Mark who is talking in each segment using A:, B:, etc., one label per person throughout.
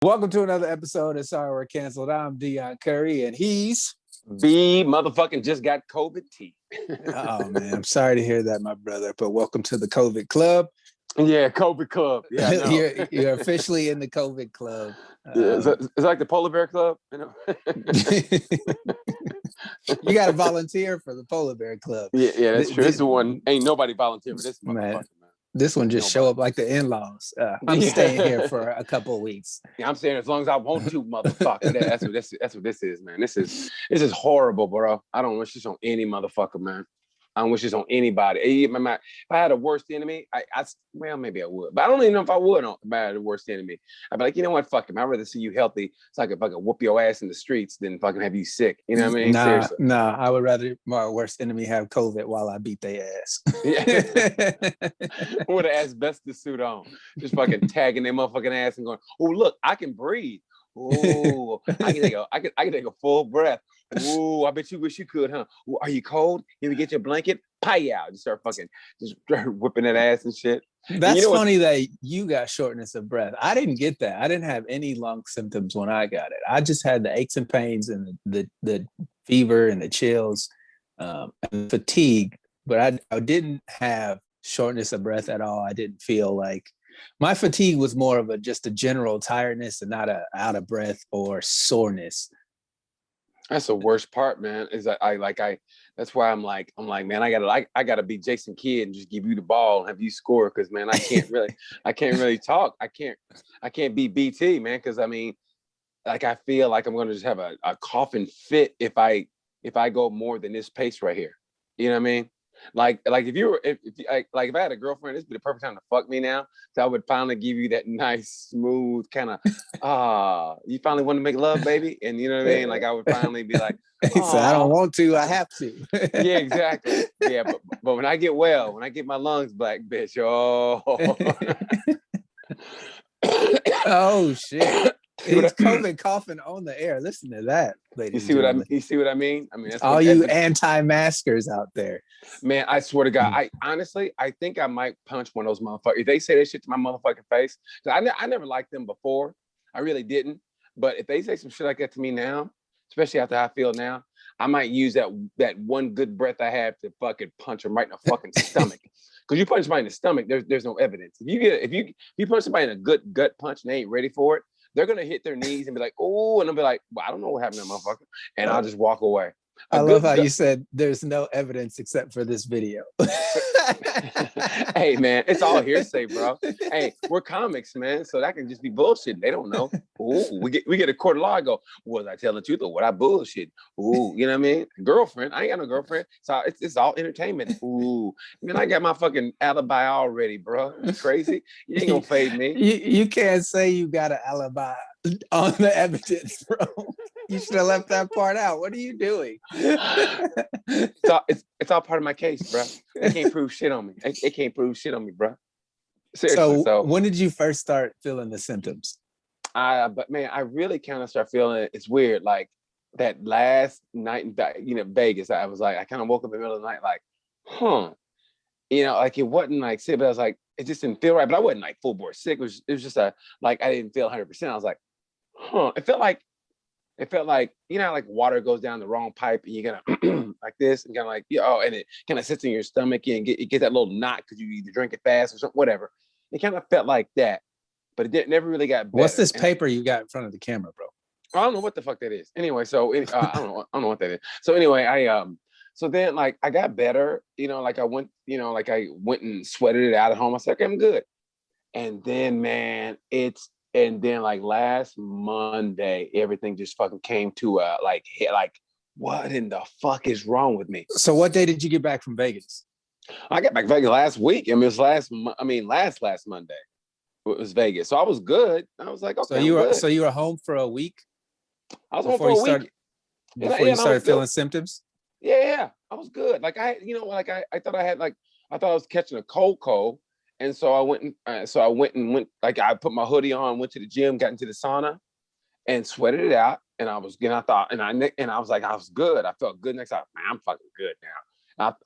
A: Welcome to another episode of Sorry We're Canceled. I'm Deon Curry, and he's...
B: B motherfucking just got COVID tea.
A: Oh, man, I'm sorry to hear that, my brother, but welcome to the COVID club.
B: Yeah, COVID club. Yeah, I know.
A: You're officially in the COVID club.
B: Yeah, it's like the Polar Bear Club, you know?
A: You got to volunteer for the Polar Bear Club.
B: Yeah, that's true. This is the one. Ain't nobody volunteer for this motherfucker, man.
A: This one just show up like the in-laws. I'm staying here for a couple of weeks.
B: Yeah, I'm saying as long as I want to, motherfucker. That's what this is, man. This is horrible, bro. I don't wish this on any motherfucker, man. I don't wish this on anybody. If I had a worst enemy, well, maybe I would, but I don't even know if I would if I had a worst enemy. I'd be like, you know what, fuck him. I'd rather see you healthy so I could fucking whoop your ass in the streets than fucking have you sick. You know what I mean? Seriously.
A: Nah, I would rather my worst enemy have COVID while I beat their ass.
B: Yeah. With an asbestos suit on, just fucking tagging their motherfucking ass and going, oh look, I can breathe. Oh, I can take a full breath. Ooh, I bet you wish you could, huh? Ooh, are you cold? You get your blanket? Pie-yow. Just start whipping that ass and shit.
A: That's funny that you got shortness of breath. I didn't get that. I didn't have any lung symptoms when I got it. I just had the aches and pains and the fever and the chills and fatigue, but I didn't have shortness of breath at all. I didn't feel like my fatigue was more of just a general tiredness and not a out of breath or soreness.
B: That's the worst part, man. Is that that's why I'm like, man, I gotta be Jason Kidd and just give you the ball and have you score, because man, I can't really talk. I can't be BT, man, because I mean, like I feel like I'm gonna just have a coughing fit if I go more than this pace right here. You know what I mean? Like if I had a girlfriend, this would be the perfect time to fuck me now. So I would finally give you that nice, smooth kind of, you finally want to make love, baby? And you know what I mean? Like I would finally be like,
A: so I don't want to, I have to.
B: Yeah, exactly. Yeah, but when I get my lungs back, bitch, oh.
A: Oh shit. It's COVID coughing on the air. Listen to that, ladies.
B: You see what I mean? I mean, that's
A: all you anti-maskers out there.
B: Man, I swear to God, I think I might punch one of those motherfuckers. If they say that shit to my motherfucking face, I never liked them before. I really didn't. But if they say some shit like that to me now, especially after how I feel now, I might use that one good breath I have to fucking punch them right in the fucking stomach. Because you punch somebody in the stomach, there's no evidence. If you punch somebody in a good gut punch and they ain't ready for it, they're gonna hit their knees and be like, oh, and I'll be like, well, I don't know what happened to that motherfucker, and I'll just walk away.
A: I love how you said there's no evidence except for this video.
B: Hey man, it's all hearsay, bro. Hey, we're comics, man, so that can just be bullshit. They don't know. Ooh, we get a court of law. I go, was I telling the truth or what I bullshit? Ooh, you know what I mean? Girlfriend, I ain't got no girlfriend, so it's all entertainment. Ooh, man, I got my fucking alibi already, bro. You crazy? You ain't gonna fade me.
A: You can't say you got an alibi on the evidence, bro. You should have left that part out. What are you doing?
B: It's all part of my case, bro. It can't prove shit on me. It can't prove shit on me, bro. Seriously. So
A: when did you first start feeling the symptoms?
B: But man, I really kind of start feeling it. It's weird. Like that last night in Vegas, I was like, I kind of woke up in the middle of the night, like, like it wasn't like sick, but I was like, it just didn't feel right. But I wasn't like full bore sick. It was just I didn't feel 100%. I was like, It felt like like water goes down the wrong pipe and you're gonna like this and kind of like, and it kind of sits in your stomach and it gets that little knot because you either drink it fast or something, whatever. It kind of felt like that, but it never really got better.
A: What's this paper you got in front of the camera, bro?
B: I don't know what the fuck that is. Anyway, so I don't know what that is. So anyway, so then like I got better, like I went and sweated it out at home. I said, okay, I'm good. And then man, and then like last Monday, everything just fucking came to like what in the fuck is wrong with me?
A: So what day did you get back from Vegas?
B: I got back from Vegas last week. I mean, it was last Monday. It was Vegas. So I was good. I was like, okay.
A: So you were home for a week?
B: I was home for a week.
A: Before you started feeling symptoms?
B: Yeah. I was good. Like I thought I was catching a cold. And so I went and like I put my hoodie on, went to the gym, got into the sauna, and sweated it out. And I was good. I was like, I was good. I felt good. Next time, man, I'm fucking good now.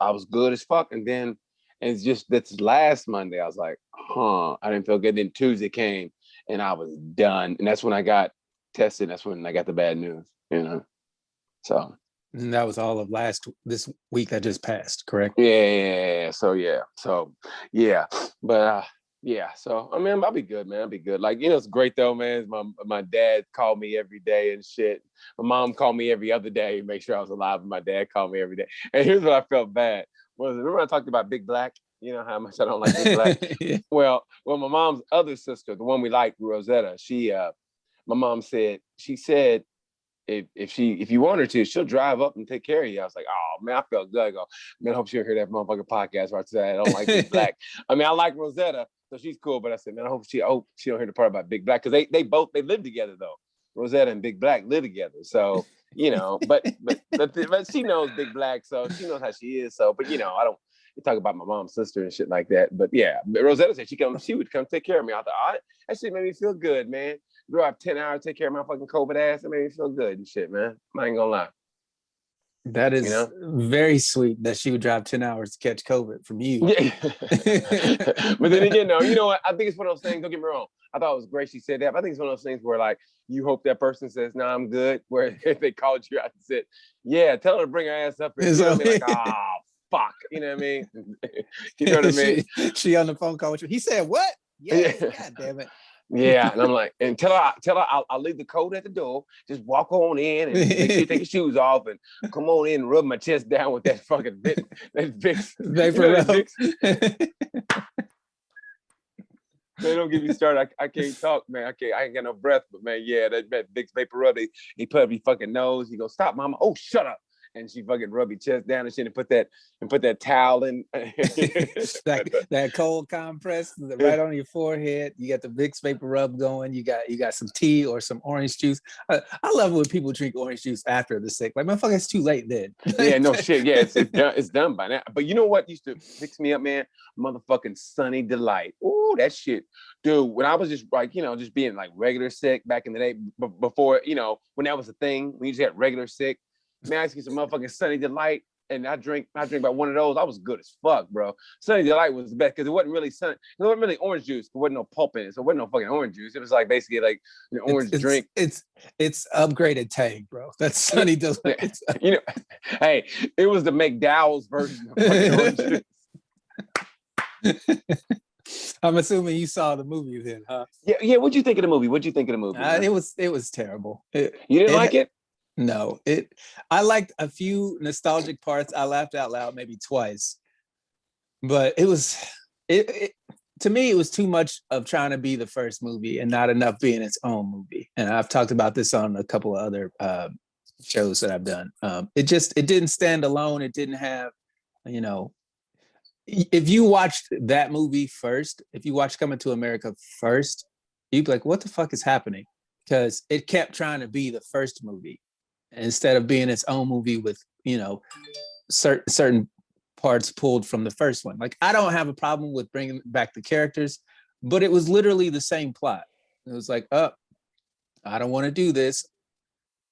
B: I was good as fuck. And then it's just that's last Monday. I was like, I didn't feel good. Then Tuesday came, and I was done. And that's when I got tested. That's when I got the bad news, So.
A: And that was all of this week that just passed, correct?
B: Yeah. So yeah. But yeah. So I mean, I'll be good, man. I'll be good. Like, it's great though, man. My dad called me every day and shit. My mom called me every other day, make sure I was alive. And my dad called me every day. And here's what I felt bad. Remember I talked about Big Black? You know how much I don't like Big Black.
A: Yeah.
B: Well, my mom's other sister, the one we like, Rosetta, my mom said, if you want her to, she'll drive up and take care of you. I was like, oh man, I felt good. I go, man, I hope she'll hear that motherfucking podcast where I said I don't like Big Black. I mean, I like Rosetta, so she's cool. But I said, man, I hope she don't hear the part about Big Black, because they live together though. Rosetta and Big Black live together, so but she knows Big Black, so she knows how she is. So, but I don't talk about my mom's sister and shit like that. But yeah, but Rosetta said she would come take care of me. I thought, all right, that shit made me feel good, man. Drive 10 hours, take care of my fucking COVID ass. It made me feel good and shit, man. I ain't gonna lie.
A: That is very sweet that she would drive 10 hours to catch COVID from you.
B: Yeah. But then again, you know what? I think it's one of those things, don't get me wrong. I thought it was great she said that. But I think it's one of those things where, like, you hope that person says, "No, I'm good." Where if they called you out and said, "Yeah, tell her to bring her ass up here," you know what I mean? Like, fuck. You know what I mean? You know what I mean?
A: She on the phone call with you. He said, "What?" Yeah, God damn it.
B: Yeah, and I'm like, and tell her I'll leave the coat at the door. Just walk on in and make sure you take your shoes off and come on in and rub my chest down with that fucking Vicks.
A: Vapor rub.
B: Man, don't get me started. I can't talk, man. I ain't got no breath, but man, yeah, that Vicks vapor rub. He put up your fucking nose. He goes, "Stop, mama." "Oh, shut up." And she fucking rub your chest down and shit and put that towel in.
A: that cold compress right on your forehead. You got the Vicks vapor rub going. You got some tea or some orange juice. I love when people drink orange juice after the sick. Like, motherfucker, it's too late then.
B: Yeah, no shit. Yeah, it's done by now. But you know what used to fix me up, man? Motherfucking Sunny Delight. Ooh, that shit. Dude, when I was just like, just being like regular sick back in the day, before, when that was a thing, when you just had regular sick, man, I used to get some motherfucking Sunny Delight, and I drink about one of those. I was good as fuck, bro. Sunny Delight was the best because it wasn't really it wasn't really orange juice. There wasn't no pulp in it, so it wasn't no fucking orange juice. It was like basically like an orange drink.
A: It's upgraded Tang, bro. That's Sunny Delight.
B: Hey, it was the McDowell's version of fucking orange juice.
A: I'm assuming you saw the movie then, huh?
B: Yeah. What'd you think of the movie?
A: It was terrible.
B: You didn't like it?
A: No, I liked a few nostalgic parts. I laughed out loud maybe twice, but it to me, it was too much of trying to be the first movie and not enough being its own movie. And I've talked about this on a couple of other shows that I've done. It didn't stand alone. It didn't have, if you watched that movie first, if you watched Coming to America first, you'd be like, what the fuck is happening? Because it kept trying to be the first movie instead of being its own movie with, certain parts pulled from the first one. Like, I don't have a problem with bringing back the characters, but it was literally the same plot. It was like, I don't want to do this.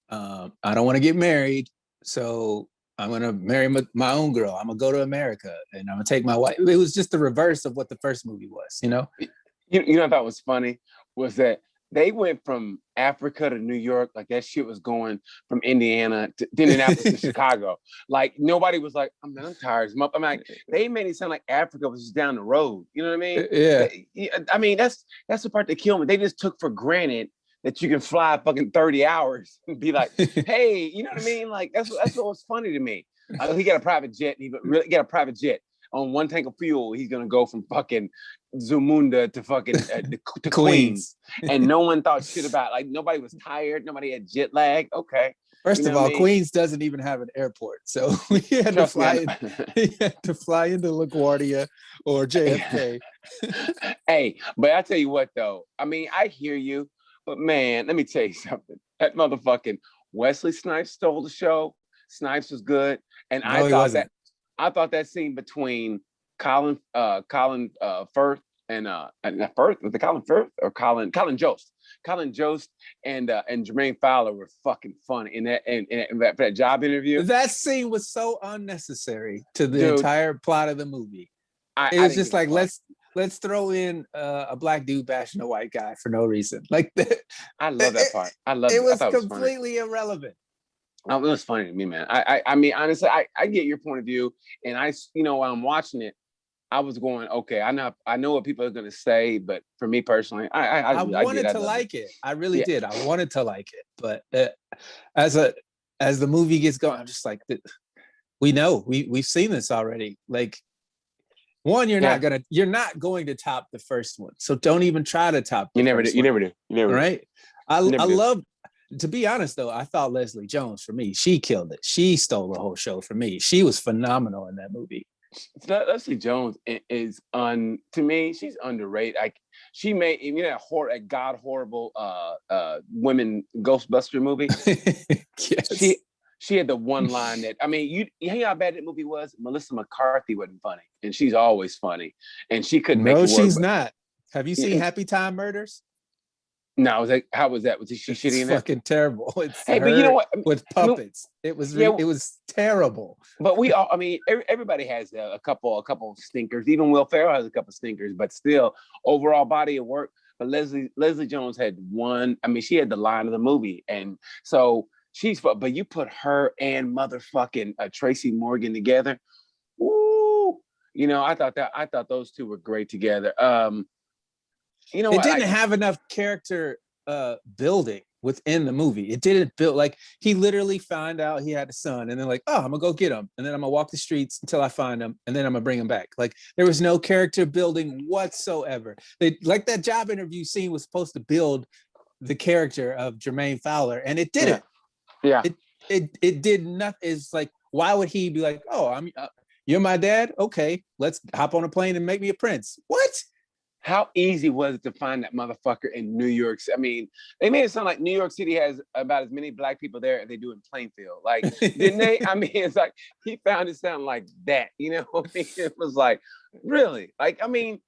A: I don't want to get married. So I'm going to marry my own girl. I'm going to go to America and I'm going to take my wife. It was just the reverse of what the first movie was,
B: You know what I thought was funny was that they went from Africa to New York, like that shit was going from Indiana to Indianapolis to Chicago. Like nobody was like, I'm tired. I'm like, they made it sound like Africa was just down the road. You know what I mean?
A: Yeah.
B: I mean, that's the part that killed me. They just took for granted that you can fly fucking 30 hours and be like, hey, you know what I mean? Like that's what was funny to me. He got a private jet. He really got a private jet. On one tank of fuel, he's gonna go from fucking Zamunda to fucking to Queens, and no one thought shit about. Like nobody was tired, nobody had jet lag. Okay.
A: First of all, Queens doesn't even have an airport, so we had to fly into LaGuardia or JFK.
B: Hey, but I tell you what, though. I mean, I hear you, but man, let me tell you something. That motherfucking Wesley Snipes stole the show. Snipes was good, and I thought that scene between Colin Firth and not Firth, was it Colin Firth or Colin Jost? Colin Jost and Jermaine Fowler were fucking funny in that job interview.
A: That scene was so unnecessary to the entire plot of the movie. It was just like, let's throw in a black dude bashing a white guy for no reason. Like
B: I love that part. I loved
A: it
B: it. I
A: was
B: thought it was funny.
A: completely irrelevant.
B: Oh, it was funny to me, man. I mean, honestly, I get your point of view, and while I'm watching it, I was going, okay, I know what people are gonna say, but for me personally, I
A: wanted to
B: love it.
A: like it. I really
B: Yeah.
A: did. I wanted to like it, but as the movie gets going, I'm just like, we've seen this already. Like, one, you're not going to top the first one, so don't even try to top the first one.
B: You never do. You never do.
A: Right? I love. To be honest, though, I thought Leslie Jones, for me, she killed it. She stole the whole show for me. She was phenomenal in that movie.
B: Leslie Jones is to me, she's underrated. Like, she made a god horrible women Ghostbuster movie.
A: Yes.
B: She had the one line that, I mean, you hear how bad that movie was? Melissa McCarthy wasn't funny, and she's always funny, and she couldn't make it work.
A: No, she's not. Have you seen Happy Time Murders?
B: No, I was like, how was that? Was she shitty in that?
A: Fucking terrible. It's
B: hey, but you know what?
A: With puppets, it was terrible.
B: But everybody has a couple of stinkers. Even Will Ferrell has a couple of stinkers, but still, overall body of work. But Leslie Jones had one. I mean, she had the line of the movie, and so but you put her and motherfucking Tracy Morgan together. Ooh, I thought those two were great together.
A: It didn't have enough character building within the movie. It didn't build, like, he literally found out he had a son, and then like, oh, I'm gonna go get him, and then I'm gonna walk the streets until I find him, and then I'm gonna bring him back. Like, there was no character building whatsoever. They, like, that job interview scene was supposed to build the character of Jermaine Fowler, and it didn't.
B: Yeah.
A: It did not. It's like, why would he be like, oh, you're my dad? Okay, let's hop on a plane and make me a prince. What?
B: How easy was it to find that motherfucker in New York? I mean, they made it sound like New York City has about as many black people there as they do in Plainfield. Like, didn't they? I mean, it's like he found it sound like that. You know what I mean? It was like, really? Like, I mean,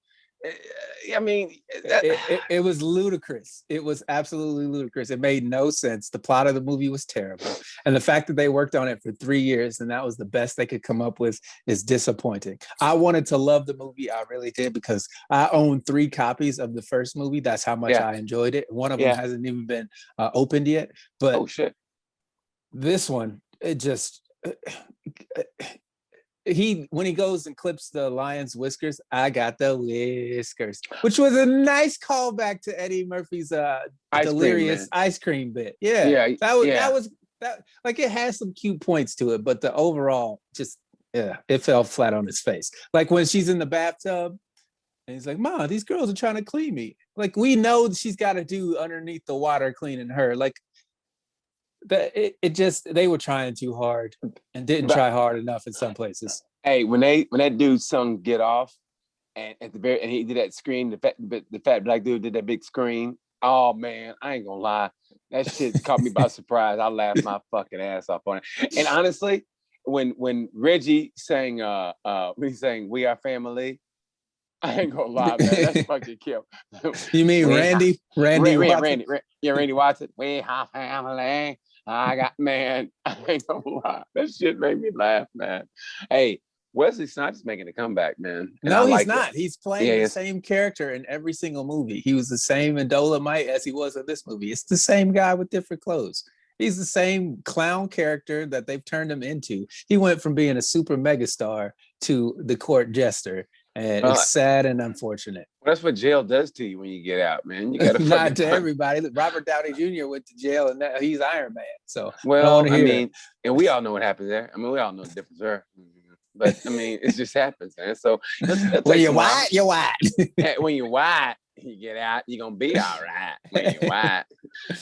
A: it was ludicrous. It was absolutely ludicrous. It made no sense. The plot of the movie was terrible, and the fact that they worked on it for 3 years and that was the best they could come up with is disappointing. I wanted to love the movie, I really did, because I own 3 copies of the first movie. That's how much I enjoyed it. One of them hasn't even been opened yet. But
B: oh shit,
A: this one, it just. When he goes and clips the lion's whiskers, I got the whiskers, which was a nice callback to Eddie Murphy's delirious ice cream bit. That was like, it has some cute points to it, but the overall it fell flat on its face. Like when she's in the bathtub and he's like, "Ma, these girls are trying to clean me." Like, we know she's got to do underneath the water cleaning her. Like, they were trying too hard and didn't try hard enough in some places.
B: Hey, when that dude sung "Get Off," and at the very and he did that scream, the fat black dude did that big scream. Oh man, I ain't gonna lie, that shit caught me by surprise. I laughed my fucking ass off on it. And honestly, when Reggie sang when he sang "We Are Family," I ain't gonna lie, man, that's fucking killed.
A: You mean Randy Watson?
B: Randy Watson. We are family. I ain't gonna lie. That shit made me laugh, man. Hey, Wesley Snipes is making a comeback, man. And
A: no, he's not. He's playing the same character in every single movie. He was the same in Dolomite as he was in this movie. It's the same guy with different clothes. He's the same clown character that they've turned him into. He went from being a super megastar to the court jester. And it's sad and unfortunate.
B: That's what jail does to you when you get out, man. You gotta
A: not to everybody. Robert Downey Jr. went to jail, and now he's Iron Man. So,
B: well, I mean, and we all know what happens there. I mean, we all know the difference there. But I mean, it just happens, man. So
A: when you're white, you're white.
B: When you're white, you get out, you're gonna be all right. When you're white,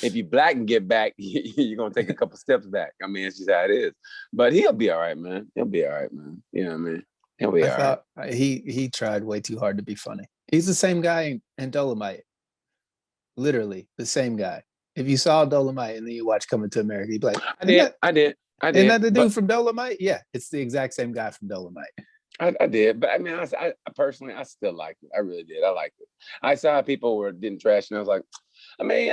B: if you black and get back, you're gonna take a couple steps back. I mean, it's just how it is. But he'll be all right, man. He'll be all right, man. You know what I mean? He'll be all right.
A: He tried way too hard to be funny. He's the same guy in Dolomite. Literally the same guy. If you saw Dolomite and then you watch Coming to America, you'd be like,
B: I did.
A: Isn't that the dude from Dolomite? Yeah, it's the exact same guy from Dolomite.
B: I did, but I mean, I personally, I still liked it. I really did. I liked it. I saw how people didn't trash, and I was like, I mean,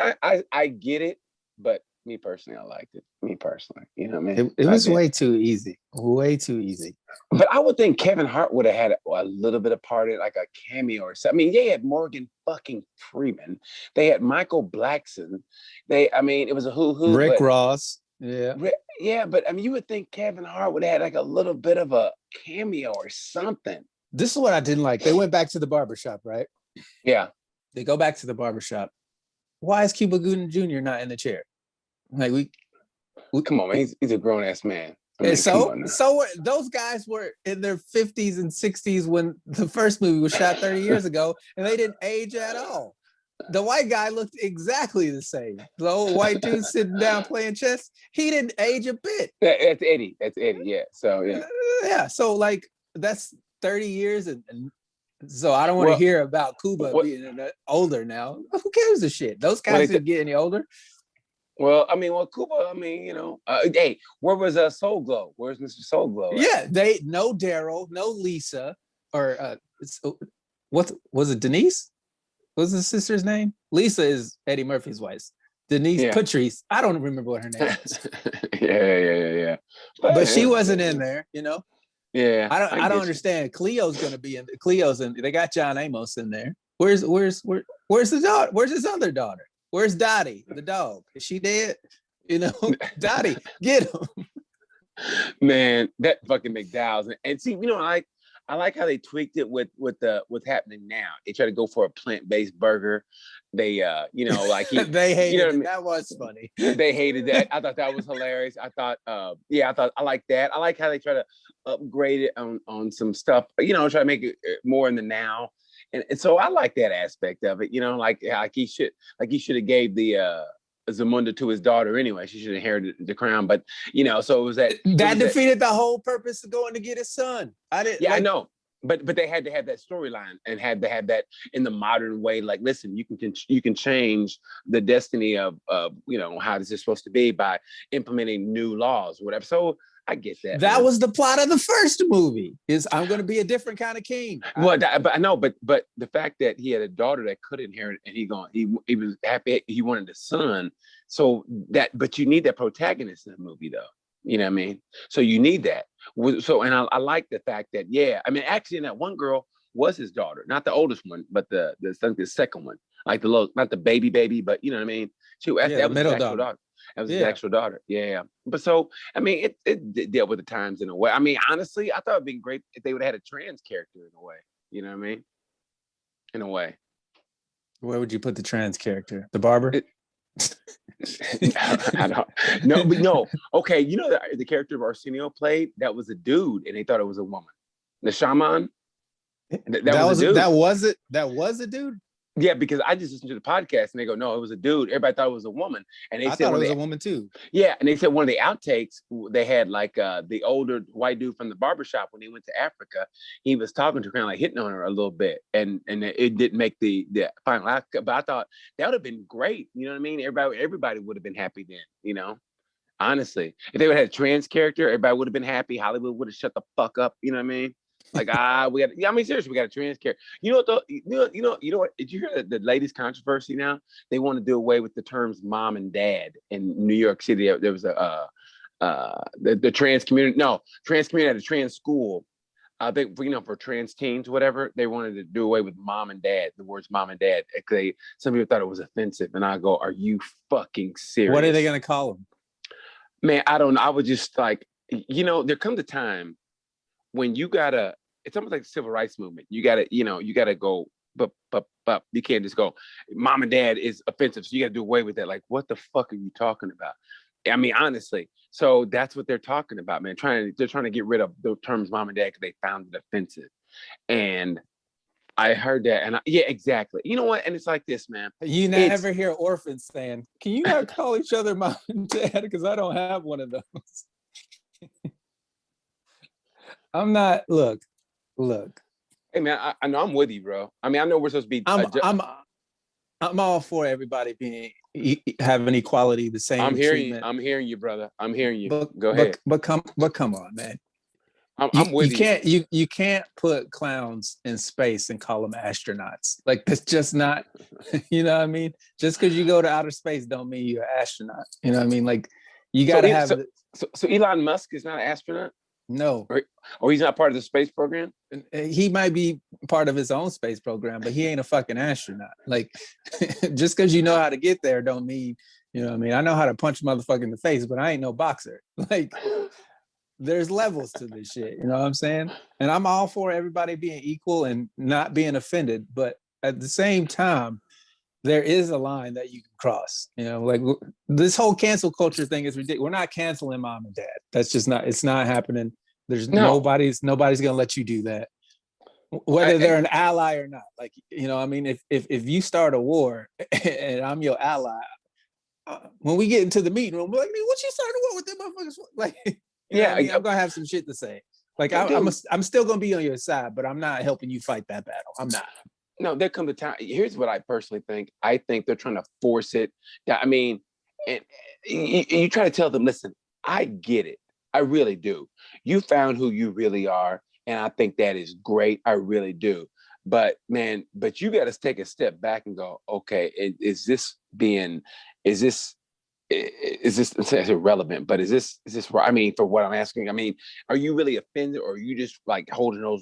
B: I get it, but Me personally, I liked it. Me personally, you know what I mean?
A: It
B: I
A: was
B: did.
A: way too easy. Way too easy.
B: But I would think Kevin Hart would have had a little bit of part in it, like a cameo or something. I mean, they had Morgan fucking Freeman. They had Michael Blackson. I mean, it was a who,
A: Rick
B: but
A: Ross. Yeah.
B: yeah, but I mean, you would think Kevin Hart would have had like a little bit of a cameo or something.
A: This is what I didn't like. They went back to the barbershop, right?
B: Yeah.
A: They go back to the barbershop. Why is Cuba Gooding Jr. not in the chair? Like we
B: come on, man. He's a grown ass man. I mean,
A: so those guys were in their 50s and 60s when the first movie was shot 30 years ago, and they didn't age at all. The white guy looked exactly the same. The old white dude sitting down playing chess, he didn't age a bit.
B: That's Eddie. That's Eddie. Yeah. So yeah.
A: Yeah. So like that's 30 years, and so I don't want to hear about Cuba being older now. Who cares the shit? Those guys didn't get any older.
B: Well, I mean, Cuba, I mean, you know, hey, where was Soul Glow? Where's Mr. Soul Glow?
A: Yeah, no Daryl, no Lisa, or what was it? Denise? What's the sister's name? Lisa is Eddie Murphy's wife. Denise Patrice. I don't remember what her name is.
B: yeah.
A: But she wasn't in there, you know.
B: Yeah,
A: I don't understand. Cleo's gonna be in. Cleo's in. They got John Amos in there. Where's the daughter? Where's his other daughter? Where's Dottie, the dog? Is she dead? You know, Dottie, get him.
B: Man, that fucking McDowell's. And see, you know, I like how they tweaked it with what's happening now. They try to go for a plant-based burger. They you know, like
A: they hated,
B: you know
A: it. I mean? That was funny.
B: They hated that. I thought that was hilarious. I thought I like that. I like how they try to upgrade it on some stuff, you know, try to make it more in the now. And so I like that aspect of it, you know, like he should have gave the Zamunda to his daughter anyway. She should have inherited the crown, but you know, so it was that
A: defeated the whole purpose of going to get his son.
B: I know, but they had to have that storyline and had to have that in the modern way. Like, listen, you can change the destiny of you know, how this is supposed to be by implementing new laws, whatever. So I get that.
A: That was the plot of the first movie. Is I'm going to be a different kind of king.
B: Well, but I know, but the fact that he had a daughter that could inherit, and he was happy. He wanted a son. So but you need that protagonist in the movie, though. You know what I mean? So you need that. So, and I like the fact that, yeah, I mean, actually, that one girl was his daughter, not the oldest one, but the second one, like not the baby, but you know what I mean? That was the middle daughter. That was his actual daughter. Yeah. But so, I mean, it dealt with the times in a way. I mean, honestly, I thought it'd been great if they would have had a trans character in a way. You know what I mean? In a way.
A: Where would you put the trans character? The barber?
B: I don't. No. Okay, you know the character of Arsenio played? That was a dude, and they thought it was a woman. The shaman? That was a dude.
A: That was a dude?
B: Yeah, because I just listened to the podcast and they go, no, it was a dude. Everybody thought it was a woman. And
A: I thought it was a woman too.
B: Yeah. And they said one of the outtakes, they had like the older white dude from the barbershop when he went to Africa. He was talking to her, kind of like hitting on her a little bit. And it didn't make the final outcome. But I thought that would have been great. You know what I mean? Everybody would have been happy then, you know? Honestly. If they would have had a trans character, everybody would have been happy. Hollywood would have shut the fuck up. You know what I mean? Like seriously, we got a trans character. You know what though? You know what? Did you hear the latest controversy now? They want to do away with the terms mom and dad in New York City. There was the trans community. No, trans community at a trans school. I think for trans teens, whatever, they wanted to do away with mom and dad. The words mom and dad. Some people thought it was offensive, and I go, "Are you fucking serious?"
A: What are they gonna call them?
B: Man, I don't know. I would just like, you know, there comes a time when it's almost like the civil rights movement. You gotta go, but you can't just go, mom and dad is offensive, so you gotta do away with that. Like, what the fuck are you talking about? I mean, honestly. So that's what they're talking about, man. They're trying to get rid of the terms mom and dad because they found it offensive. And I heard that, and yeah, exactly. You know what? And it's like this, man.
A: You never hear orphans saying, "Can you not call each other mom and dad?" Because I don't have one of those. I'm not. Look.
B: Hey man, I know I'm with you, bro. I mean, I know we're supposed to be.
A: I'm all for everybody having equality, the same.
B: I'm hearing you, brother. I'm hearing you. Go ahead.
A: But come on, man.
B: I'm with you.
A: You can't put clowns in space and call them astronauts. Like that's just not, you know what I mean? Just because you go to outer space don't mean you're an astronaut. You know what I mean? Like you got to have.
B: So Elon Musk is not an astronaut?
A: No.
B: Or he's not part of the space program?
A: He might be part of his own space program, but he ain't a fucking astronaut. Like just because you know how to get there don't mean, you know what I mean? I know how to punch a motherfucker in the face, but I ain't no boxer. Like there's levels to this shit, you know what I'm saying? And I'm all for everybody being equal and not being offended, but at the same time, there is a line that you can cross. You know, like this whole cancel culture thing is ridiculous. We're not canceling mom and dad. That's just not. It's not happening. There's nobody's gonna let you do that, whether they're an ally or not. Like you know, I mean, if you start a war and I'm your ally, when we get into the meeting room, we're like, man, what you started a war with them motherfuckers? Like. Yeah, I mean? I'm gonna have some shit to say. Like I'm still gonna be on your side, but I'm not helping you fight that battle. I'm not.
B: No, there comes a time. Here's what I personally think. I think they're trying to force it. I mean, and you try to tell them, listen, I get it. I really do. You found who you really are, and I think that is great. I really do. But man, you got to take a step back and go, okay, is this it's irrelevant, but is this right? I mean, for what I'm asking, I mean, are you really offended, or are you just like holding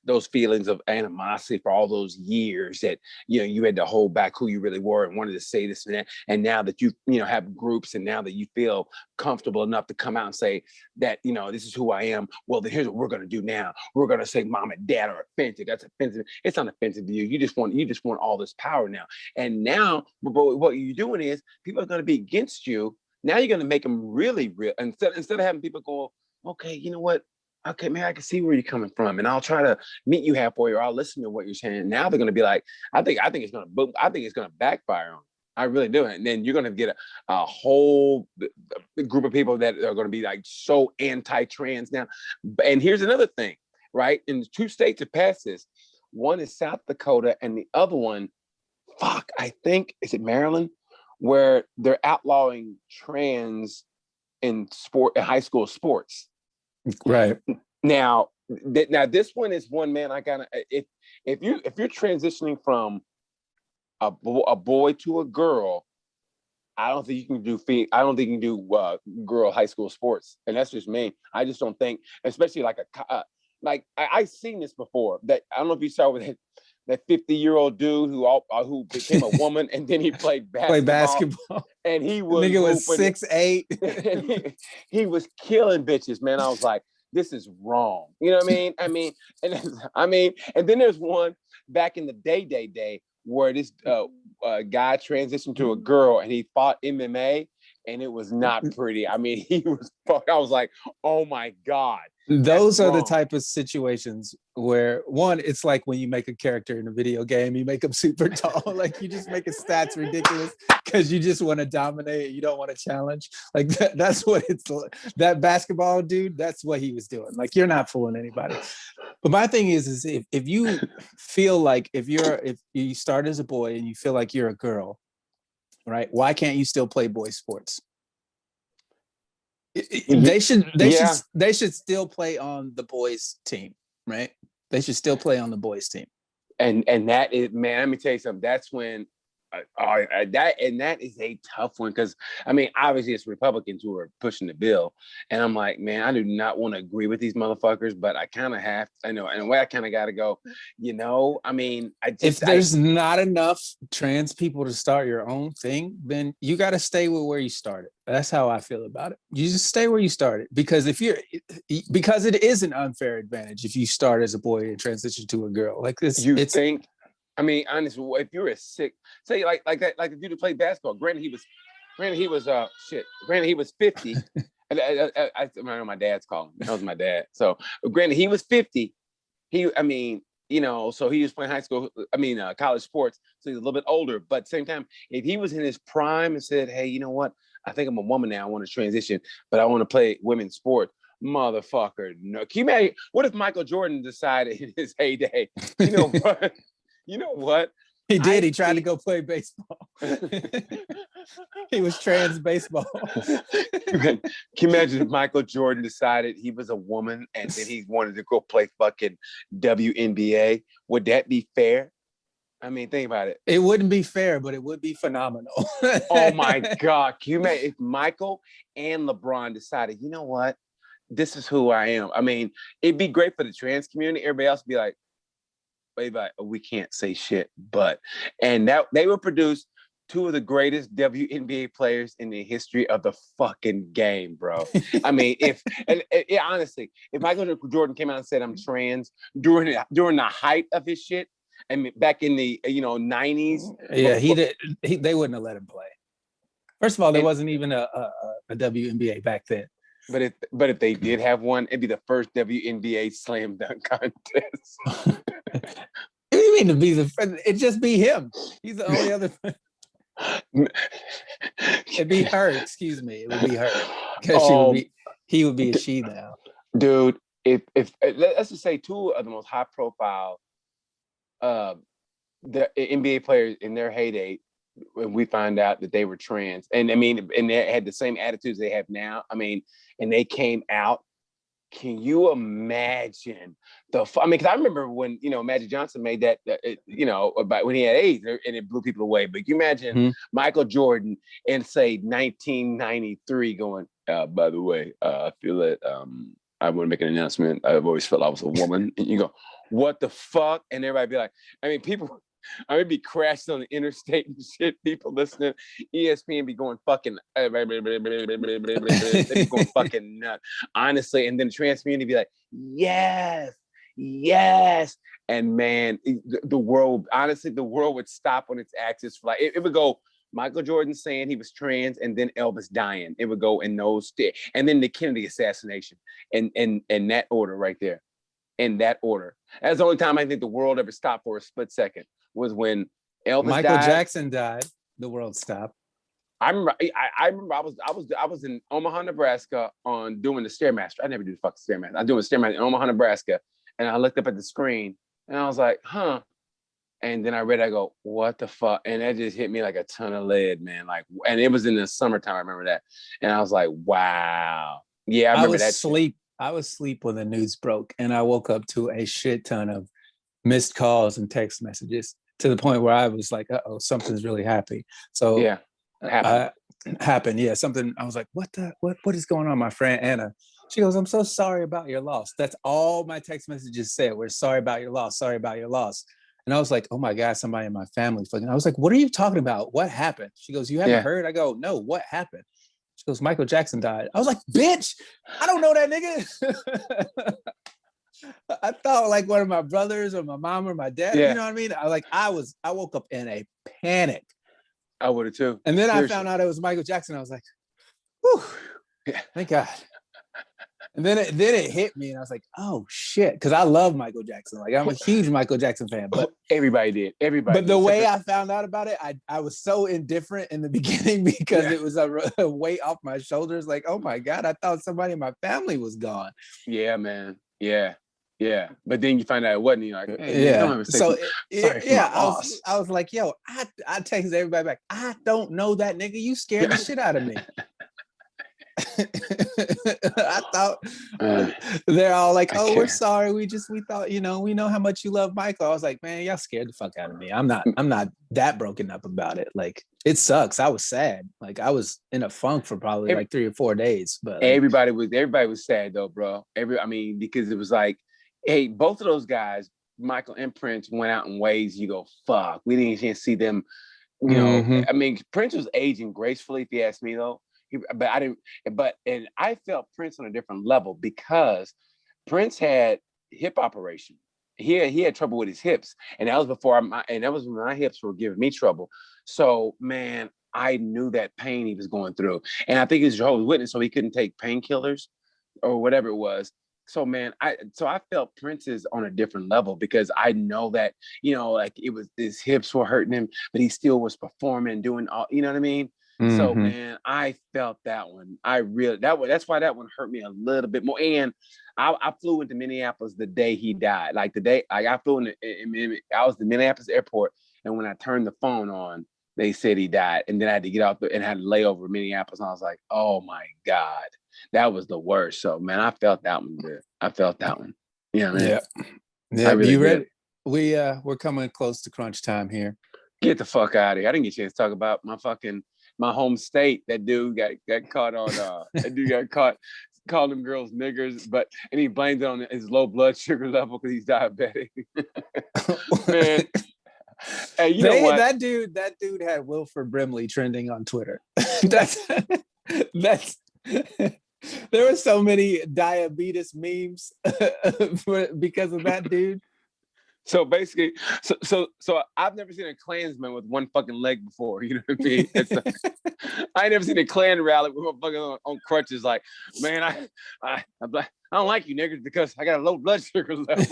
B: those feelings of animosity for all those years that you had to hold back who you really were and wanted to say this and that, and now that you have groups, and now that you feel comfortable enough to come out and say that this is who I am, well then here's what we're going to do now. We're going to say mom and dad are offensive. That's offensive. It's not offensive to you. You just want all this power now. And now what you're doing is people are going to be against you. Now you're going to make them really real, instead of having people go, okay, you know what? Okay, man, I can see where you're coming from, and I'll try to meet you halfway, or I'll listen to what you're saying. Now they're going to be like, I think it's going to boom. I think it's going to backfire on them. I really do. And then you're going to get a whole group of people that are going to be like so anti-trans now. And here's another thing, right? In the 2 states that passed this, one is South Dakota, and the other one, I think, is it Maryland, where they're outlawing trans in high school sports.
A: Right.
B: Now this one is one, man. I gotta, if you're transitioning from a boy to a girl, I don't think you can do girl high school sports, and that's just me. I just don't think, especially like I've seen this before. That I don't know if you saw with that 50-year-old dude who became a woman, and then he played basketball. And he was,
A: nigga was 6'8".
B: He was killing bitches, man. I was like, this is wrong. You know what I mean? And then there's one back in the day where this guy transitioned to a girl, and he fought MMA, and it was not pretty. I mean, I was like, oh my God.
A: Those are the type of situations where, one, it's like when you make a character in a video game, you make them super tall, like you just make his stats ridiculous because you just want to dominate, you don't want to challenge. Like that's what it's like. That basketball dude, that's what he was doing. Like you're not fooling anybody. But my thing is if you feel like if you start as a boy and you feel like you're a girl, right? Why can't you still play boy sports? They should still play on the boys team, right? They should still play on the boys team.
B: And that is, man, let me tell you something. That's when that is a tough one, because I mean, obviously it's Republicans who are pushing the bill, and I'm like, man, I do not want to agree with these motherfuckers, but I kind of have. I know, in a way, I kind of got to go. I mean,
A: if there's not enough trans people to start your own thing, then you got to stay with where you started. That's how I feel about it. You just stay where you started, because because it is an unfair advantage if you start as a boy and transition to a girl. Like this,
B: think. I mean, honestly, if you're a sick, say like that, like if you played basketball, granted he was 50. I know my dad's calling. That was my dad. So granted he was 50. So he was playing college sports. So he's a little bit older, but at the same time, if he was in his prime and said, hey, you know what? I think I'm a woman now. I want to transition, but I want to play women's sport. Motherfucker, no. Can you imagine, what if Michael Jordan decided in his heyday, you know what?
A: He did. He tried to go play baseball. He was trans baseball.
B: Can you imagine if Michael Jordan decided he was a woman and then he wanted to go play fucking WNBA? Would that be fair? I mean, think about it.
A: It wouldn't be fair, but it would be phenomenal.
B: Oh my God. Can you imagine if Michael and LeBron decided, you know what? This is who I am. I mean, it'd be great for the trans community. Everybody else would be like, oh, we can't say shit, and that they would produce two of the greatest WNBA players in the history of the fucking game, bro. I mean, honestly, if Michael Jordan came out and said I'm trans during the height of his shit, I mean, back in the 90s,
A: yeah, they wouldn't have let him play. First of all, there wasn't even a WNBA back then.
B: But if they did have one, it'd be the first WNBA slam dunk contest.
A: What do you mean to be it'd just be him. He's the only other. It'd be her. Excuse me. It would be her because he would be a she now.
B: Dude, if let's just say two of the most high profile the NBA players in their heyday, when we find out that they were trans, and I mean, and they had the same attitudes they have now. I mean, and they came out. Can you imagine I mean, because I remember when Magic Johnson made that, about when he had AIDS and it blew people away. But you imagine Michael Jordan in say 1993 going, by the way, I feel that I want to make an announcement. I've always felt I was a woman. And you go, what the fuck? And everybody be like, I mean, people. I would be crashing on the interstate and shit. People listening, ESPN be going fucking, they be going fucking nuts, honestly. And then the trans community be like, yes. And man, the world would stop on its axis. For like it would go Michael Jordan saying he was trans, and then Elvis dying. It would go in those, and then the Kennedy assassination, and that order right there. In that order. That's the only time I think the world ever stopped for a split second was when
A: Michael Jackson died. The world stopped.
B: I remember I was in Omaha, Nebraska doing the Stairmaster. I never do the fucking Stairmaster. I'm doing the Stairmaster in Omaha, Nebraska. And I looked up at the screen and I was like, huh. And then I go, what the fuck? And that just hit me like a ton of lead, man. Like, and it was in the summertime. I remember that. And I was like, wow. Yeah, I remember that.
A: I was asleep when the news broke, and I woke up to a shit ton of missed calls and text messages to the point where I was like, uh-oh, something's really happening. So
B: yeah,
A: happened. Yeah, something. I was like, what is going on? My friend Anna, she goes, I'm so sorry about your loss. That's all my text messages said. We're sorry about your loss. Sorry about your loss. And I was like, oh my God, somebody in my family. I was like, what are you talking about? What happened? She goes, you haven't heard? I go, no, what happened? She goes, Michael Jackson died. I was like, bitch, I don't know that nigga. I thought like one of my brothers or my mom or my dad. You know what I mean? I woke up in a panic.
B: I would have too.
A: And then I found out it was Michael Jackson. I was like, whew, thank God. And then it hit me, and I was like, "Oh shit!" Because I love Michael Jackson. Like I'm a huge Michael Jackson fan. But
B: everybody did.
A: But the way I found out about it, I was so indifferent in the beginning because it was a weight off my shoulders. Like, oh my God, I thought somebody in my family was gone.
B: Yeah, man. Yeah. But then you find out it wasn't. You're like, hey,
A: yeah.
B: Man, so
A: I was like, yo, I texted everybody back. I don't know that nigga. You scared the shit out of me. I thought they're all like, oh, we're sorry. We thought, we know how much you love Michael. I was like, man, y'all scared the fuck out of me. I'm not that broken up about it. Like, it sucks. I was sad. Like, I was in a funk for probably like 3 or 4 days. But like,
B: everybody was sad though, bro. Because it was like, hey, both of those guys, Michael and Prince, went out in ways you go, fuck, we didn't even see them. I mean, Prince was aging gracefully, if you ask me though. And I felt Prince on a different level because Prince had hip operation. He had trouble with his hips, and that was when my hips were giving me trouble. So man, I knew that pain he was going through, and I think he was Jehovah's Witness, so he couldn't take painkillers or whatever it was. So man, I felt Prince's on a different level because I know that like it was his hips were hurting him, but he still was performing, doing all. You know what I mean? Mm-hmm. So man, I felt that one. That's why that one hurt me a little bit more. And I flew into Minneapolis the day he died. Like the day I flew I was in the Minneapolis airport, And when I turned the phone on, they said he died. And then I had to get out there and had to lay over in Minneapolis. And I was like, oh my God, that was the worst. So man, I felt that one good. I felt that one. Yeah, man.
A: Yeah.
B: I really
A: You
B: did.
A: ready? We're coming close to crunch time here.
B: Get the fuck out of here. I didn't get a chance to talk about my home state. That dude got caught on that dude got caught calling them girls niggers, and he blamed it on his low blood sugar level because he's diabetic. Man. Hey, you know what?
A: That dude had Wilford Brimley trending on Twitter. that's there were so many diabetes memes because of that dude.
B: So basically, so I've never seen a Klansman with one fucking leg before. You know what I mean? I ain't never seen a Klan rally with a fucking on crutches. Like, man, I don't like you niggers because I got a low blood sugar level.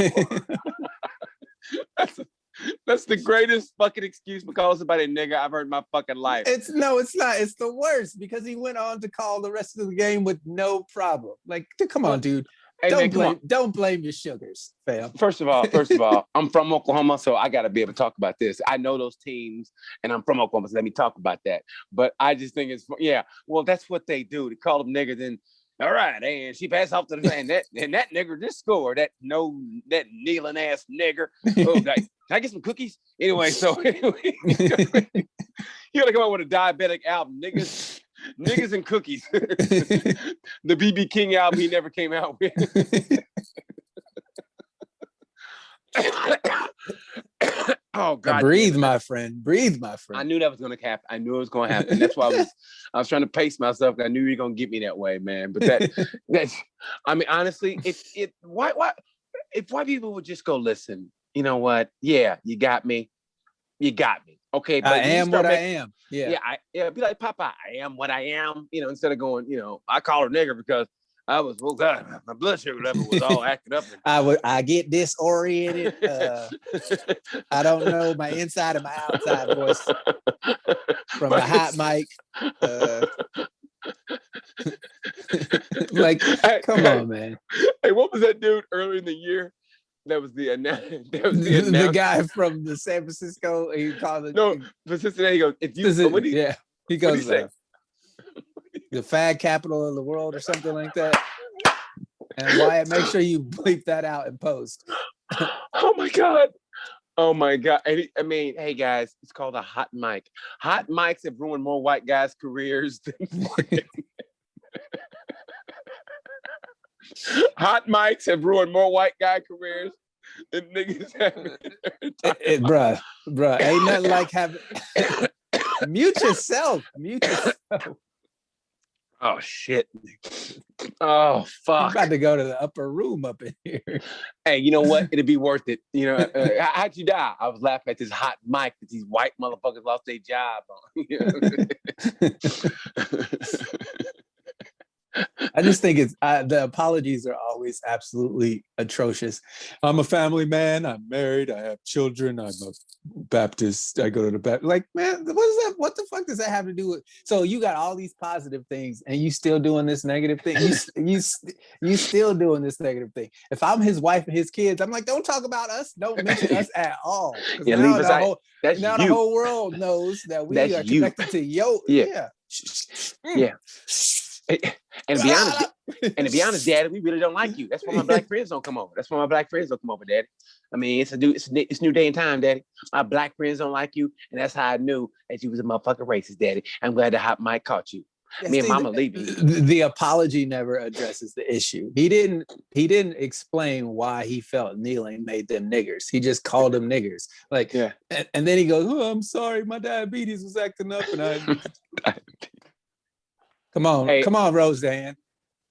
B: That's the greatest fucking excuse for calling somebody a nigga I've heard in my fucking life.
A: It's not. It's the worst because he went on to call the rest of the game with no problem. Like, come on, dude. Hey, don't blame your sugars, fam.
B: First of all, I'm from Oklahoma, so I got to be able to talk about this. I know those teams, and I'm from Oklahoma, so let me talk about that. But I just think well, that's what they do. They call them niggas, and all right, and she passed off to the and that nigger just scored. That kneeling ass nigger. Oh, can I get some cookies? Anyway, you gotta come out with a diabetic album, niggas and cookies. The BB King album he never came out with. Oh God!
A: Breathe, my friend.
B: I knew that was gonna happen. I knew it was gonna happen. That's why I was trying to pace myself. I knew you were gonna get me that way, man. But that's. I mean, honestly, if white people would just go listen, you know what? Yeah, you got me. Okay, but
A: I am what I am. Yeah.
B: Be like Papa. I am what I am. You know, instead of going, I call her nigger because I was, oh God, my blood sugar level was all acting up.
A: I get disoriented. I don't know my inside and my outside voice from the hot mic. Like, come on, man.
B: Hey, what was that dude earlier in the year? That was the
A: guy from the San Francisco. He called it
B: from Cincinnati. He goes, if you,
A: he goes, the fag capital of the world or something like that. And Wyatt, make sure you bleep that out in post.
B: Oh my God. I mean, hey guys, it's called a hot mic. Hot mics have ruined more white guys' careers than hot mics have ruined more white guy careers than niggas have.
A: Bruh, ain't nothing like having mute yourself.
B: Oh shit. Oh fuck.
A: I'm about to go to the upper room up in here.
B: Hey, you know what? It'd be worth it. How'd you die? I was laughing at this hot mic that these white motherfuckers lost their job on.
A: I just think the apologies are always absolutely atrocious. I'm a family man. I'm married. I have children. I'm a Baptist. I go to the Baptist. Like, man, what is that? What the fuck does that have to do with? So you got all these positive things, and you still doing this negative thing. You still doing this negative thing. If I'm his wife and his kids, I'm like, don't talk about us. Don't mention us at all.
B: Yeah,
A: now
B: leave us out.
A: Now the whole world knows that we are connected to
B: Yeah. And to be honest, Daddy, we really don't like you. That's why my black friends don't come over. Daddy. I mean, it's new day and time, Daddy. My black friends don't like you, and that's how I knew that you was a motherfucking racist, Daddy. I'm glad the hot mic caught you. Me and Mama leaving.
A: The apology never addresses the issue. He didn't explain why he felt kneeling made them niggers. He just called them niggers. Like, yeah. And then he goes, "Oh, I'm sorry, my diabetes was acting up," and I. Come on, Roseanne.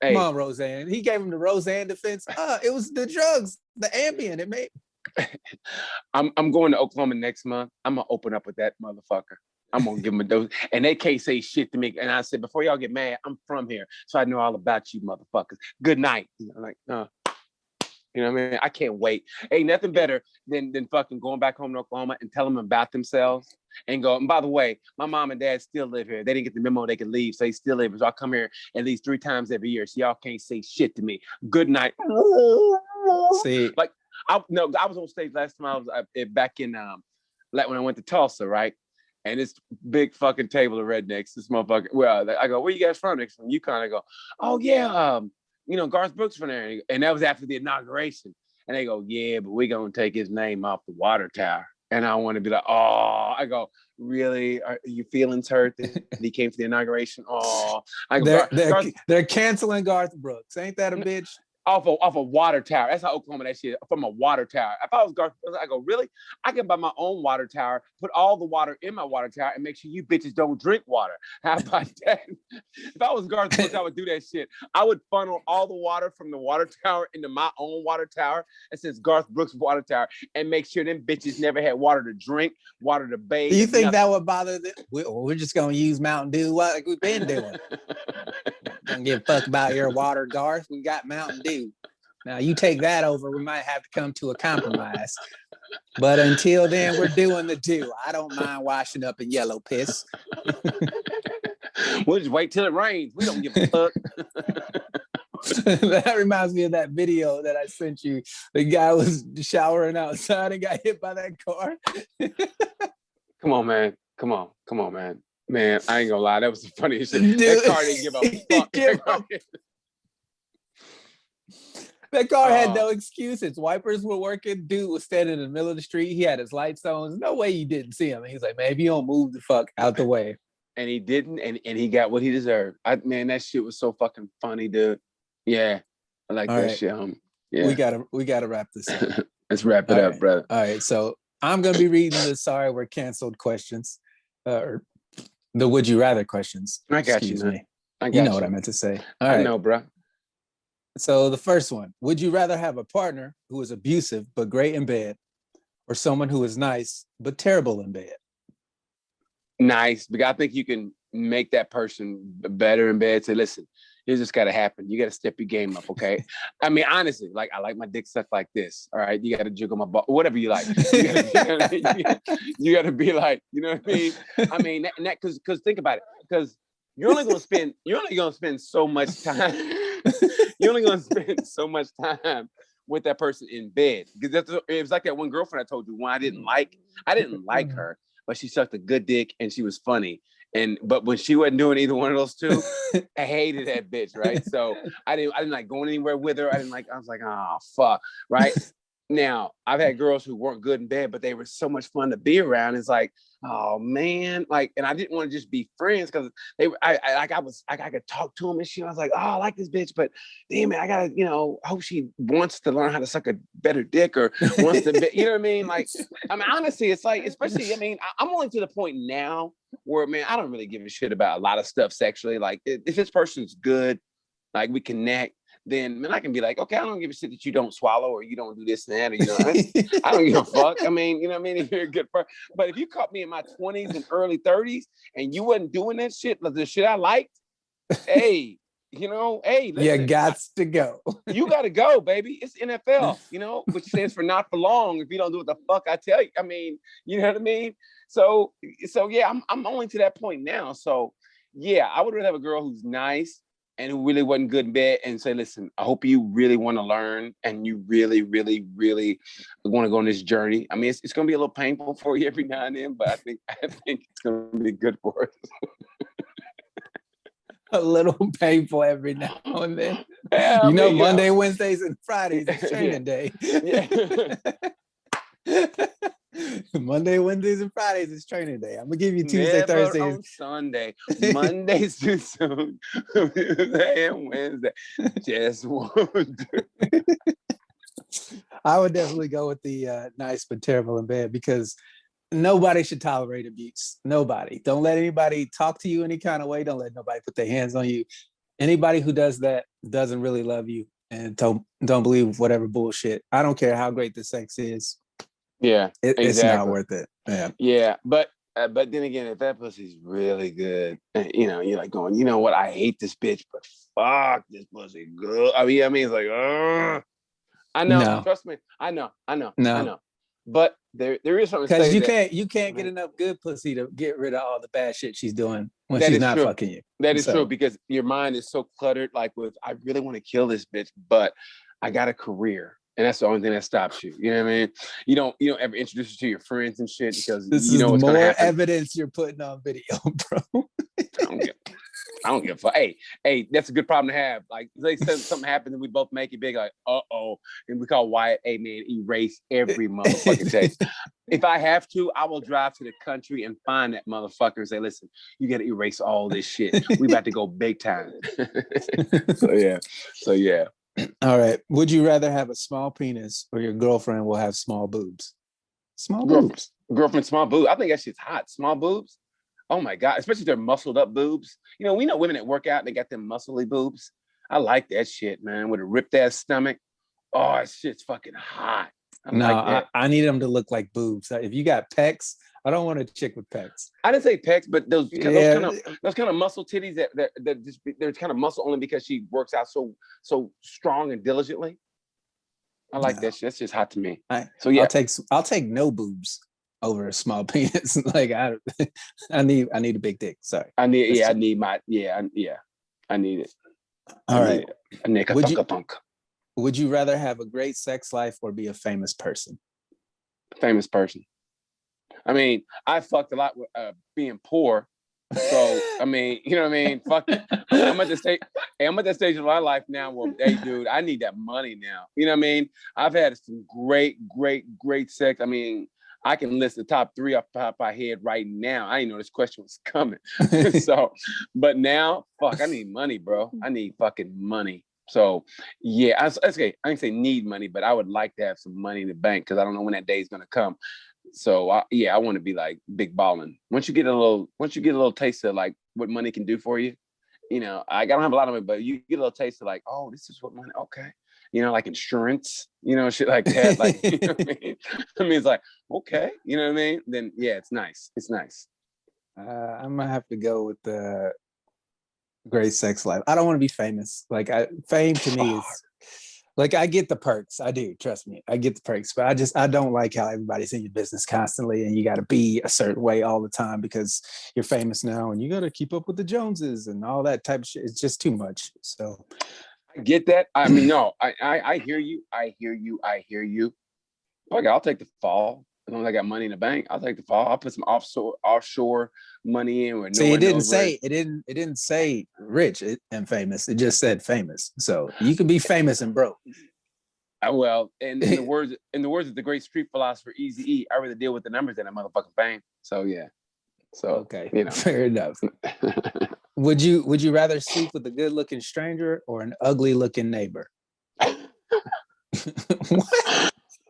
A: Come on, Roseanne. He gave him the Roseanne defense. It was the drugs, the Ambien. It made.
B: I'm going to Oklahoma next month. I'm gonna open up with that motherfucker. I'm gonna give him a dose, and they can't say shit to me. And I said, before y'all get mad, I'm from here, so I know all about you, motherfuckers. Good night. You know what I mean? I can't wait. Ain't nothing better than fucking going back home to Oklahoma and telling them about themselves and go, and by the way, my mom and dad still live here. They didn't get the memo they could leave, so they still live here. So I come here at least 3 times every year. So y'all can't say shit to me. Good night.
A: See,
B: like I was on stage last time. I was back in like when I went to Tulsa, right? And this big fucking table of rednecks, this motherfucker. Well, I go, where you guys from? Next, you kind of go, oh yeah, Garth Brooks from there, and that was after the inauguration. And they go, yeah, but we're gonna take his name off the water tower. And I want to be like, oh, I go, really? Are your feelings hurt that he came to the inauguration? Oh, I go,
A: they're canceling Garth Brooks. Ain't that a bitch?
B: Off a water tower. That's how Oklahoma that shit, from a water tower. If I was Garth, I go, really? I can buy my own water tower, put all the water in my water tower, and make sure you bitches don't drink water. How about that? If I was Garth Brooks, I would do that shit. I would funnel all the water from the water tower into my own water tower, and since Garth Brooks water tower, and make sure them bitches never had water to drink, water to bathe.
A: Do you think that would bother them? We're just gonna use Mountain Dew like we've been doing. Don't give a fuck about your water, Garth. We got Mountain Dew. Now you take that over, we might have to come to a compromise. But until then, we're doing the Dew. I don't mind washing up in yellow piss.
B: We'll just wait till it rains. We don't give a fuck.
A: That reminds me of that video that I sent you. The guy was showering outside and got hit by that car.
B: Come on, man. Come on, man. Man, I ain't gonna lie. That was the funniest shit. That car didn't give a fuck.
A: That car had no excuse. Its wipers were working. Dude was standing in the middle of the street. He had his lights on. There's no way you didn't see him. He's like, man, if you don't move the fuck out the way.
B: And he didn't, and he got what he deserved. Man, that shit was so fucking funny, dude. Yeah. I like that shit. Yeah.
A: We gotta wrap this up.
B: Let's wrap it up, brother.
A: All right. So I'm gonna be reading the sorry we're canceled questions. Or the would you rather questions.
B: I got you, man.
A: You know what I meant to say. All right.
B: I know, bro.
A: So the first one, would you rather have a partner who is abusive but great in bed, or someone who is nice but terrible in bed?
B: Nice, because I think you can make that person better in bed. Say, listen, here's what's got to happen. You got to step your game up, okay? I mean, honestly, like I like my dick sucked like this. All right, you got to jiggle my ball, whatever you like. You got to be like, you know what I mean? I mean, that because think about it, because you're only gonna spend so much time. You're only gonna spend so much time with that person in bed. Because it was like that one girlfriend I told you when I didn't like her, but she sucked a good dick and she was funny. But when she wasn't doing either one of those two, I hated that bitch, right? So I didn't like going anywhere with her. I was like, oh fuck, right? Now I've had girls who weren't good in bed, but they were so much fun to be around. It's like, oh man, like, and I didn't want to just be friends because I could talk to them and shit. I was like, oh, I like this bitch, but damn it, I gotta, I hope she wants to learn how to suck a better dick or wants to, you know what I mean? Like, I mean, honestly, it's like, especially, I mean, I'm only to the point now where, man, I don't really give a shit about a lot of stuff sexually. Like, if this person's good, like we connect, then man, I can be like, okay, I don't give a shit that you don't swallow or you don't do this and that, or, I don't give a fuck. I mean, you know what I mean? If you're a good person, but if you caught me in my 20s and early 30s and you wasn't doing that shit, like the shit I liked, hey, listen,
A: you got to go.
B: You got to go, baby. It's NFL, which stands for not for long. If you don't do what the fuck I tell you, I mean, you know what I mean? So yeah, I'm only to that point now. So yeah, I would rather have a girl who's nice and who really wasn't good in bed and say, listen, I hope you really want to learn and you really, really, really want to go on this journey. I mean, it's going to be a little painful for you every now and then, but I think it's going to be good for us.
A: A little painful every now and then.
B: Yeah,
A: Monday, Wednesdays, and Fridays is training day.
B: Yeah.
A: Monday, Wednesdays, and Fridays is training day. I'm gonna give you Tuesday, Thursdays,
B: on Sunday, Mondays too soon, Tuesday and Wednesday. Just one.
A: I would definitely go with the nice but terrible in bed because nobody should tolerate abuse. Nobody. Don't let anybody talk to you any kind of way. Don't let nobody put their hands on you. Anybody who does that doesn't really love you and don't believe whatever bullshit. I don't care how great the sex is.
B: Yeah, exactly.
A: It's not worth it.
B: Yeah, but then again, if that pussy's really good, you're like going, you know what? I hate this bitch, but fuck, this pussy good. I mean, it's like, I know. No. Trust me, I know.
A: No.
B: But there is something
A: because you can't get enough good pussy to get rid of all the bad shit she's doing when she's not fucking you.
B: That is true because your mind is so cluttered. Like with, I really want to kill this bitch, but I got a career. And that's the only thing that stops you. You know what I mean? You don't ever introduce it to your friends and shit because
A: This
B: you
A: is
B: know what's gonna
A: more
B: happen.
A: evidence you're putting on video, bro.
B: I don't give a fuck. Hey, that's a good problem to have. Like, they said something happens and we both make it big, like, and we call Wyatt, hey man, erase every motherfucking tape. If I have to, I will drive to the country and find that motherfucker and say, listen, you got to erase all this shit. We about to go big time. So yeah.
A: All right. Would you rather have a small penis or your girlfriend will have small boobs?
B: Girlfriend, small boobs. I think that shit's hot. Small boobs. Oh my God, especially if they're muscled up boobs. You know, we know women that work out, they got them muscly boobs. I like that shit, man, with a ripped ass stomach. Oh, that shit's fucking hot.
A: I need them to look like boobs. If you got pecs, I don't want a chick with pecs.
B: I didn't say pecs, but those kind of muscle titties that just they're kind of muscle only because she works out so strong and diligently. I like that shit. That's just hot to me.
A: I'll take no boobs over a small penis. Like I need a big dick. Sorry.
B: I need it.
A: All right.
B: It.
A: Would you rather have a great sex life or be a famous person?
B: Famous person. I mean, I fucked a lot with being poor. So I mean, you know what I mean? Fuck it. I'm at the stage of my life now where, hey, dude, I need that money now. You know what I mean? I've had some great sex. I mean, I can list the top 3 off the top of my head right now. I didn't know this question was coming. So, but now, fuck, I need money, bro. I need fucking money. So, yeah, okay. I didn't say need money, but I would like to have some money in the bank because I don't know when that day is gonna come. So, I want to be like big balling. Once you get a little taste of like what money can do for you, you know, I don't have a lot of it, but you get a little taste of like, oh, this is what money. Okay. You know, like insurance, you know, shit like that. Like, you know what I mean? I mean, it's like, okay, you know what I mean? Then, yeah, it's nice. It's nice.
A: I'm going to have to go with the great sex life. I don't want to be famous. Like, fame to me is, like, I get the perks. I do, trust me. I get the perks, but I don't like how everybody's in your business constantly and you got to be a certain way all the time because you're famous now and you got to keep up with the Joneses and all that type of shit. It's just too much. So
B: I get that. I mean, no, I hear you. Okay, I'll take the fall. As long as I got money in the bank, I'll take the fall. I'll put some offshore money in. Where
A: it didn't say rich and famous. It just said famous. So you can be famous and broke.
B: Well, in the words of the great street philosopher Eazy-E, I rather deal with the numbers than a motherfucking fame. So yeah. So
A: okay, you know, fair enough. Would you rather sleep with a good-looking stranger or an ugly-looking neighbor?
B: What?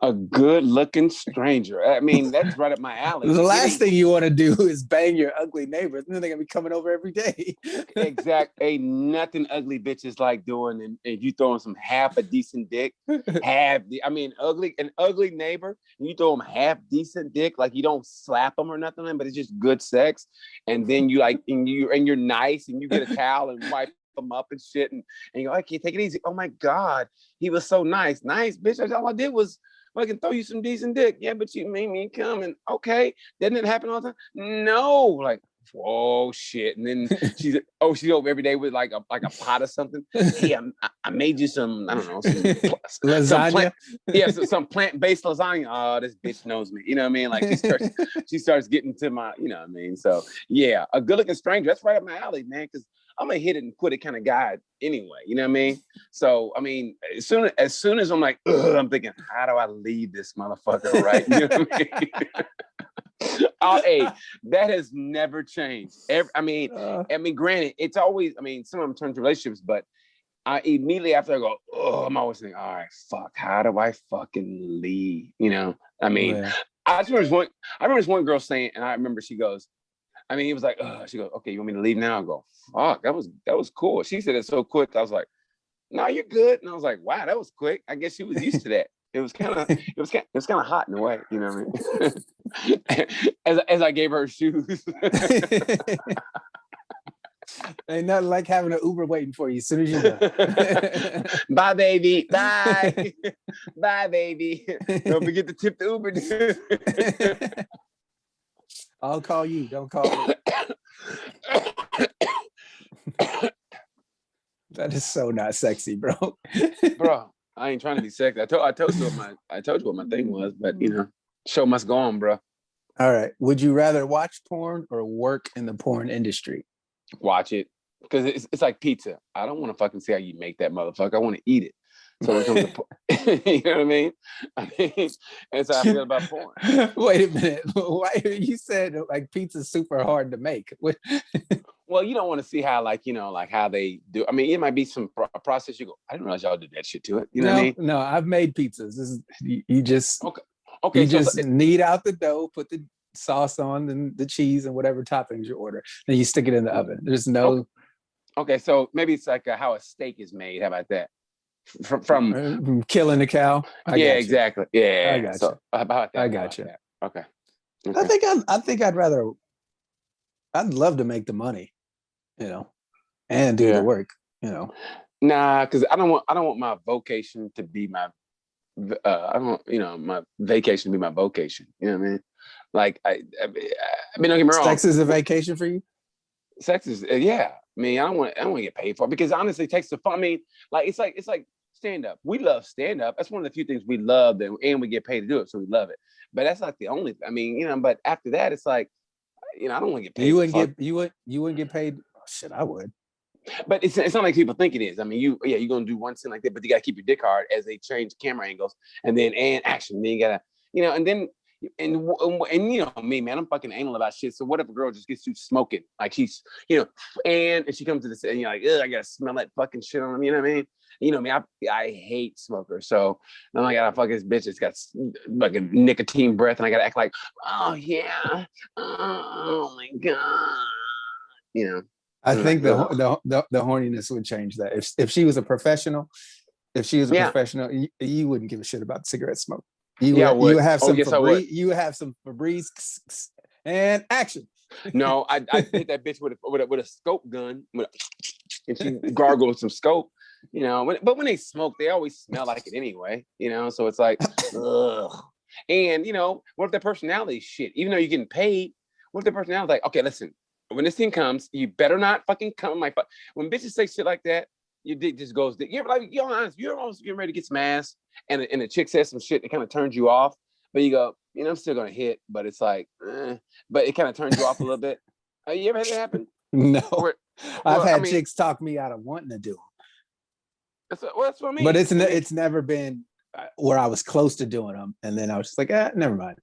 B: A good-looking stranger. I mean, that's right up my alley.
A: The last thing you want to do is bang your ugly neighbors. Then they're gonna be coming over every day.
B: Ain't nothing ugly bitches like doing, and you throwing some half a decent dick. An ugly neighbor, and you throw them half decent dick, like you don't slap them or nothing, but it's just good sex. And then you like, and you're nice, and you get a towel and wipe them up and shit, and you go, okay, take it easy. Oh my God, he was so nice, bitch. All I did was I can throw you some decent dick. Yeah, but you made me come and okay. Doesn't it happen all the time? No. Like, whoa, shit. And then she's over every day with like a pot or something. Hey, I made you some, I don't know, some
A: lasagna.
B: Some plant-based lasagna. Oh, this bitch knows me. You know what I mean? Like she starts getting to my, you know what I mean? So yeah, a good-looking stranger. That's right up my alley, man. Because I'm a hit it and quit it kind of guy anyway. You know what I mean? So I mean, as soon as I'm like, I'm thinking, how do I leave this motherfucker? Right? You know what I mean? Hey, that has never changed. I mean, granted, it's always. I mean, some of them turn to relationships, but I immediately after I go, I'm always thinking, all right, fuck, how do I fucking leave? You know? I mean, I remember this one girl saying, and I remember she goes. I mean, he was like, she goes, okay, you want me to leave now? I go, fuck, that was cool. She said it so quick. I was like, no, you're good. And I was like, wow, that was quick. I guess she was used to that. It was kind of hot in a way, you know what I mean? as I gave her shoes.
A: Ain't nothing like having an Uber waiting for you as soon as you're done.
B: Bye, baby. Bye. Bye, baby. Don't forget to tip the Uber.
A: I'll call you. Don't call me. That is so not sexy, bro.
B: Bro, I ain't trying to be sexy. I told you what my thing was, but show must go on, bro.
A: All right. Would you rather watch porn or work in the porn industry?
B: Watch it. Because it's like pizza. I don't want to fucking see how you make that motherfucker. I want to eat it. So when it comes to you know what I mean? That's how I feel about porn.
A: Wait a minute. Why you said like pizza's super hard to make?
B: Well, you don't want to see how like how they do. I mean, it might be some process. You go, I didn't realize y'all did that shit to it. You know what I mean?
A: No, I've made pizzas. This is you just
B: okay.
A: You just knead out the dough, put the sauce on, and the cheese and whatever toppings you order. Then you stick it in the oven. There's no.
B: Okay, so maybe it's like how a steak is made. How about that? From
A: killing the cow.
B: Exactly. Yeah,
A: I got you.
B: How about that?
A: I got you.
B: That? Okay.
A: I think I'd love to make the money, and do the work,
B: Nah, because I don't want my vocation to be my. I don't my vacation to be my vocation. You know what I mean? Like I mean, don't get me wrong.
A: Sex is a vacation for you.
B: Sex is yeah. I mean, I don't want to get paid for it because honestly, it takes the fun. I mean, like it's like stand up. We love stand up. That's one of the few things we love, and we get paid to do it, so we love it. But that's like the only. I mean, but after that, it's like, I don't want to get paid.
A: You wouldn't get paid. Oh, shit, I would.
B: But it's not like people think it is. I mean, you're gonna do one scene like that, but you gotta keep your dick hard as they change camera angles and action. Then you gotta, and then. And me, man, I'm fucking anal about shit. So what if a girl just gets you smoking? Like she's, and she comes to the set and you're like, ugh, I gotta smell that fucking shit on them. You know what I mean? You know me, I hate smokers. So now I gotta fuck this bitch. It's got like a nicotine breath, and I gotta act like, oh yeah, oh my god.
A: I think the horniness would change that. If she was a professional, professional, you wouldn't give a shit about cigarette smoke. You would have some Febreze. You would have some Febreze and action.
B: No, I hit that bitch with a scope gun, and she gargled with some scope. But when they smoke, they always smell like it anyway. So it's like, ugh. And what if their personality is shit? Even though you're getting paid, what if their personality is like, okay, listen, when this thing comes, you better not fucking come my. When bitches say shit like that, your dick just goes. You're like, honest. You're almost getting ready to get some ass, and the chick says some shit that kind of turns you off. But you go, I'm still gonna hit, but it's like, but it kind of turns you off a little bit. You ever had that happen?
A: No, I've had chicks talk me out of wanting to do them.
B: That's what I mean.
A: But it's never been where I was close to doing them, and then I was just like, never mind.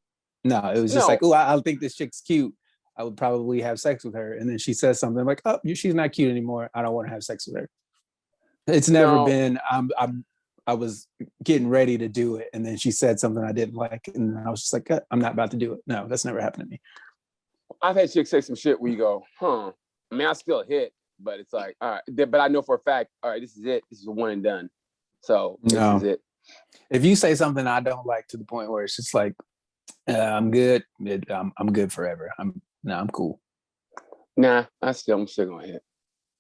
A: No, it was just like, oh, I think this chick's cute. I would probably have sex with her, and then she says something like, oh, she's not cute anymore. I don't want to have sex with her. It's never been. I was getting ready to do it, and then she said something I didn't like, and I was just like, I'm not about to do it. No, that's never happened to me.
B: I've had chicks say some shit where you go, huh? I mean, I still hit, but it's like, all right. But I know for a fact, all right, this is it. This is a one and done. So this is it.
A: If you say something I don't like to the point where it's just like, I'm good. I'm good forever. I'm cool.
B: Nah, I'm still gonna hit.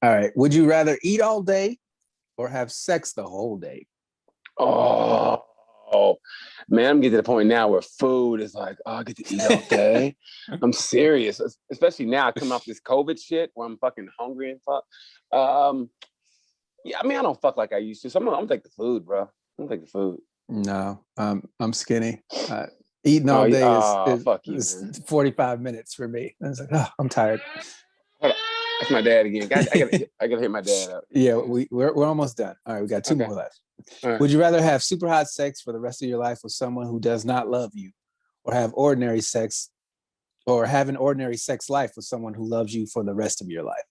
A: All right. Would you rather eat all day or have sex the whole day?
B: Oh, man, I'm getting to the point now where food is like, I get to eat all day. I'm serious, especially now coming off this COVID shit where I'm fucking hungry and fuck. Yeah, I mean, I don't fuck like I used to. So I'm gonna take the food, bro. I'm gonna take the food.
A: No, I'm skinny. Eating all day is 45 minutes for me. I was like, I'm tired.
B: That's my dad again. I gotta hit my dad up.
A: Yeah, we're almost done. All right, we got two more left.
B: Right.
A: Would you rather have super hot sex for the rest of your life with someone who does not love you, or have ordinary sex, or have an ordinary sex life with someone who loves you for the rest of your life?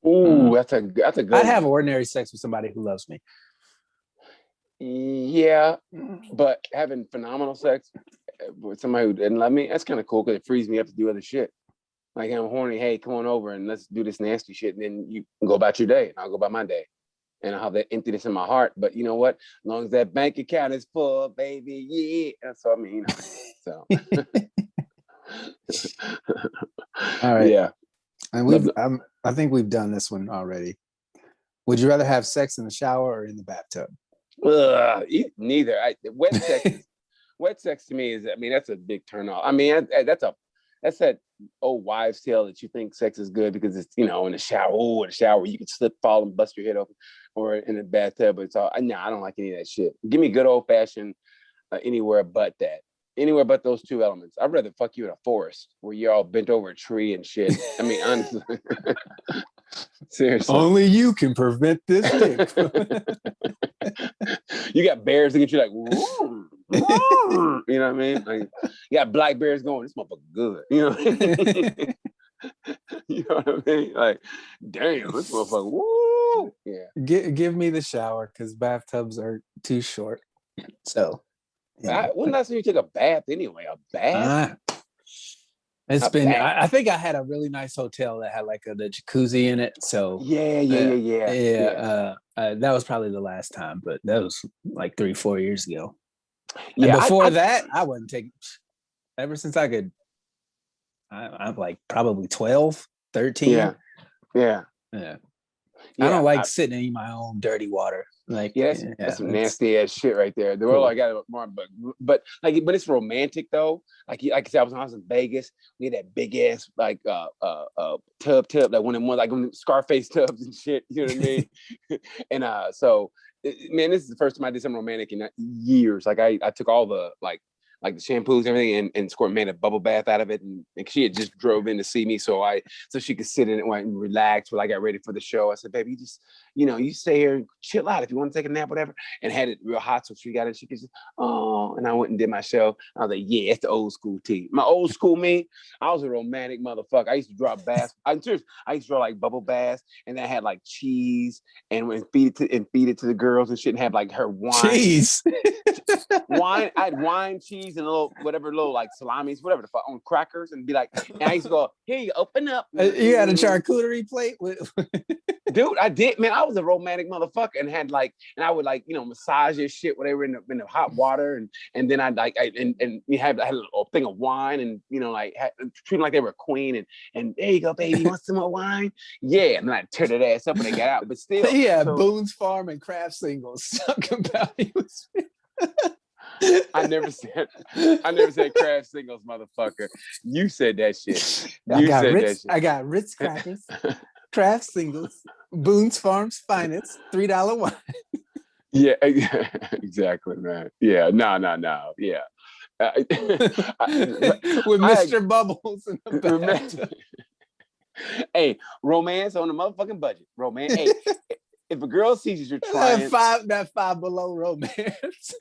B: Ooh, that's a good.
A: I'd have ordinary sex with somebody who loves me.
B: Yeah, but having phenomenal sex with somebody who didn't love me, that's kind of cool because it frees me up to do other shit. Like, I'm horny, hey, come on over and let's do this nasty shit. And then you can go about your day and I'll go about my day. And I'll have that emptiness in my heart. But you know what? As long as that bank account is full, baby, yeah. That's what I mean. So.
A: All right.
B: Yeah.
A: And I think we've done this one already. Would you rather have sex in the shower or in the bathtub?
B: Neither. Wet sex to me is, I mean, that's a big turn off. I mean, that's a that old wives' tale that you think sex is good because it's, in the shower. Oh, in the shower you can slip, fall, and bust your head open, or in the bathtub. But it's all. No, I don't like any of that shit. Give me good old fashioned anywhere but that. Anywhere but those two elements. I'd rather fuck you in a forest where you're all bent over a tree and shit. I mean, honestly. Seriously.
A: Only you can prevent this dick.
B: You got bears that get you like, woo, woo, you know what I mean? Like, you got black bears going, this motherfucker good. You know what I mean? You know what I mean? Like, damn, this motherfucker, woo. Yeah.
A: Give me the shower because bathtubs are too short. So.
B: Yeah. When last time you took a bath anyway? A bath?
A: It's been. I think I had a really nice hotel that had like the jacuzzi in it. So
B: yeah.
A: That was probably the last time, but that was like 3-4 years ago.
B: Yeah.
A: And before that, I wasn't taking. Ever since I could, I'm like probably 12, 13.
B: Yeah.
A: I don't like sitting in my own dirty water. Like,
B: that's some nasty ass shit right there. The world I got more, but it's romantic though. Like I said, I was in Vegas. We had that big ass like tub, like one of them like Scarface tubs and shit. You know what I mean? And so man, this is the first time I did something romantic in years. Like I took all the like the shampoos and everything, and Squirt made a bubble bath out of it, and she had just drove in to see me, so she could sit in it and relax while I got ready for the show. I said, baby, you just, you stay here and chill out if you want to take a nap, whatever, and had it real hot, so she got it, she could just, and I went and did my show. I was like, yeah, it's the old school tea. My old school me, I was a romantic motherfucker. I used to draw baths. I'm serious. I used to draw like bubble baths, and I had like cheese and feed it to the girls and shit, and have like her wine.
A: Cheese.
B: Wine, I had wine, cheese, and little like salamis, whatever the fuck, on crackers, and be like, and I used to go, here you open up.
A: You had a charcuterie plate with
B: dude, I did, man. I was a romantic motherfucker, and had like, and I would like, massage your shit, whatever, in the hot water, and then I'd like, I had a thing of wine, and like treat them like they were a queen, and there you go, baby, you want some more wine? Yeah, and then I tear that ass up when they got out, but still,
A: Boone's Farm and Kraft Singles talking about you.
B: I never said Kraft Singles, motherfucker. You said that shit.
A: I got Ritz crackers, Kraft Singles, Boone's Farm's finest, $3 wine.
B: Yeah, exactly, man. Yeah, no. Yeah.
A: With Mr. Bubbles in the bathtub.
B: Hey, romance on the motherfucking budget. Romance. Hey, if a girl sees you're trying
A: that Five Below romance.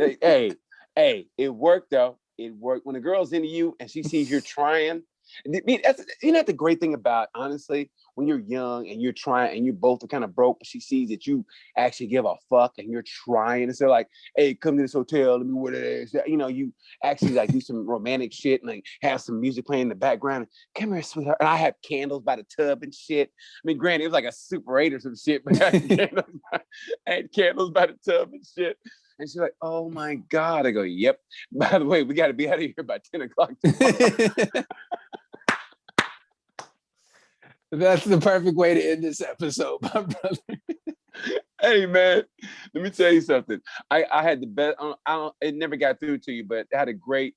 B: Hey, it worked though. It worked when a girl's into you and she sees you're trying. That's the great thing about, honestly, when you're young and you're trying and you both are kind of broke, but she sees that you actually give a fuck and you're trying. Instead of like, hey, come to this hotel, let me wear that ass. You actually like do some romantic shit and like have some music playing in the background. Come here, sweetheart. And I have candles by the tub and shit. I mean, granted, it was like a Super 8 or some shit, but I had candles by the tub and shit. And she's like, oh my God. I go, yep. By the way, we got to be out of here by 10 o'clock tomorrow.
A: That's the perfect way to end this episode, my brother.
B: Hey, man, let me tell you something. I had the best, it never got through to you, but I had a great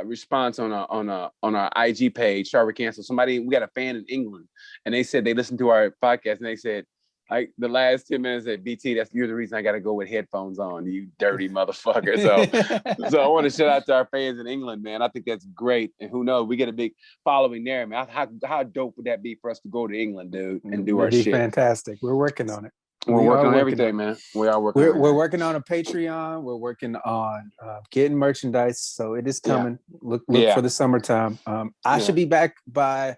B: response on our IG page, Sharper Cancel. We got a fan in England, and they said they listened to our podcast, and they said, like the last 10 minutes at BT, you're the reason I got to go with headphones on, you dirty motherfucker. So I want to shout out to our fans in England, man. I think that's great. And who knows, we get a big following there, man. How dope would that be for us to go to England, dude, and do our shit?
A: Fantastic. We're working on it.
B: We're working on everything, man. We are working.
A: We're working on a Patreon. We're working on getting merchandise. So it is coming. Yeah. Look for the summertime. I should be back by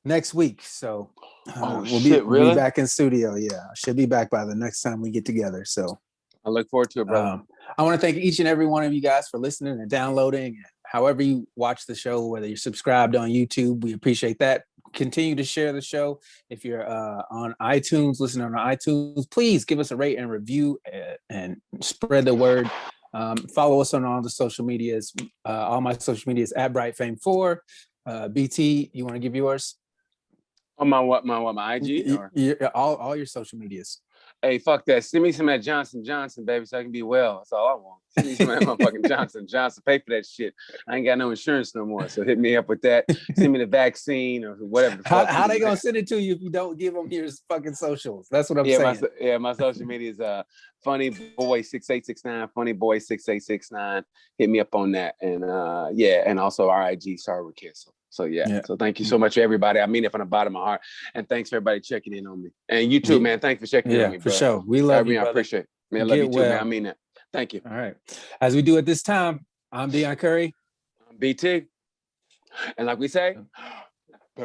A: next week. So we'll be back in studio. Yeah, I should be back by the next time we get together. So
B: I look forward to it, brother.
A: I want to thank each and every one of you guys for listening and downloading. However you watch the show, whether you're subscribed on YouTube, we appreciate that. Continue to share the show. If you're on iTunes, listening on iTunes, please give us a rate and review and spread the word. Follow us on all the social medias. All my social medias at BrightFame4. BT, you want to give yours?
B: On my IG or
A: All your social medias.
B: hey, fuck that. Send me some of that Johnson Johnson, baby, so I can be well. That's all I want. Send me some of that motherfucking Johnson Johnson. Pay for that shit. I ain't got no insurance no more, so hit me up with that. Send me the vaccine or whatever the fuck.
A: How they gonna send it to you if you don't give them your fucking socials? That's what I'm saying.
B: My social media is funny boy 6869, funny boy 6869. Hit me up on that, and and also RIG. Sorry, we're canceled. So so thank you so much, everybody. I mean it from the bottom of my heart, and thanks for everybody checking in on me. And you too, man. Thanks for checking in on me, bro.
A: For sure. We love you,
B: I
A: brother.
B: appreciate it. Man, I love you too, man. I mean that. Thank you.
A: All right. As we do at this time, I'm Deon Curry.
B: I'm BT. And like we say,
A: Peace.